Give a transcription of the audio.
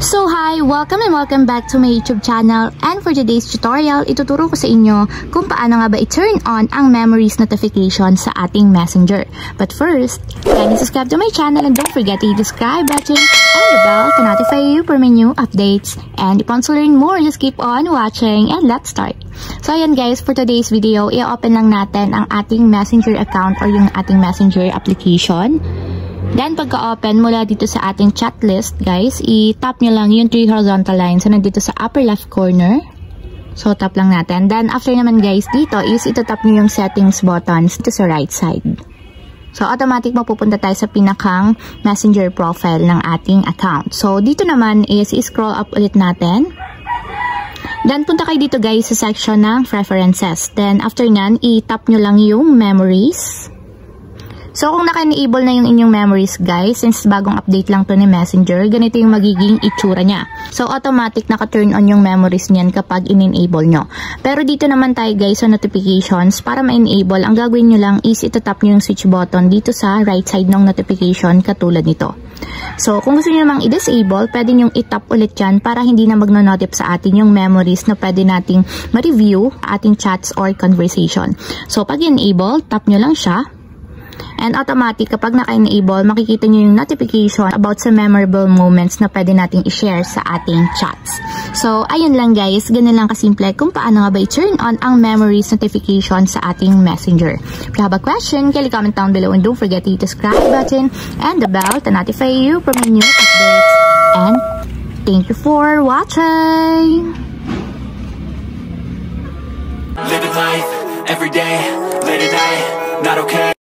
So hi! Welcome and welcome back to my YouTube channel, and for today's tutorial, ituturo ko sa inyo kung paano nga ba i-turn on ang memories notification sa ating messenger. But first, kindly subscribe to my channel and don't forget to hit the subscribe button and the bell to notify you for my new updates. And if you want to learn more, just keep on watching and let's start. So ayan guys, for today's video, i-open lang natin ang ating messenger account or yung ating messenger application. Then, pagka-open mula dito sa ating chat list, guys, i-tap nyo lang yung 3 horizontal lines na nandito sa upper left corner. So, tap lang natin. Then, after naman, guys, dito is ito-tap nyo yung settings buttons dito sa right side. So, automatic mapupunta tayo sa pinakang messenger profile ng ating account. So, dito naman is i-scroll up ulit natin. Then, punta kayo dito, guys, sa section ng preferences. Then, after nyan, i-tap nyo lang yung memories. So, kung naka-enable na yung inyong memories, guys, since bagong update lang to ni Messenger, ganito yung magiging itsura niya. So, automatic naka-turn on yung memories niyan kapag in-enable nyo. Pero dito naman tayo, guys, sa notifications, para ma-enable, ang gagawin nyo lang is ito-tap nyo yung switch button dito sa right side ng notification katulad nito. So, kung gusto nyo namang i-disable, pwede nyo i-tap ulit yan para hindi na magno-notif sa atin yung memories na pwede nating ma-review ating chats or conversation. So, pag enable, tap nyo lang siya. And automatic, kapag naka-enable, makikita nyo yung notification about sa memorable moments na pwede nating i-share sa ating chats. So, ayun lang guys. Ganun lang kasimple kung paano nga ba i-turn on ang memories notification sa ating messenger. If you have a question, kindly comment down below and don't forget to hit the subscribe button and the bell to notify you for my new updates. And thank you for watching! Living life, every day, late at night, not okay.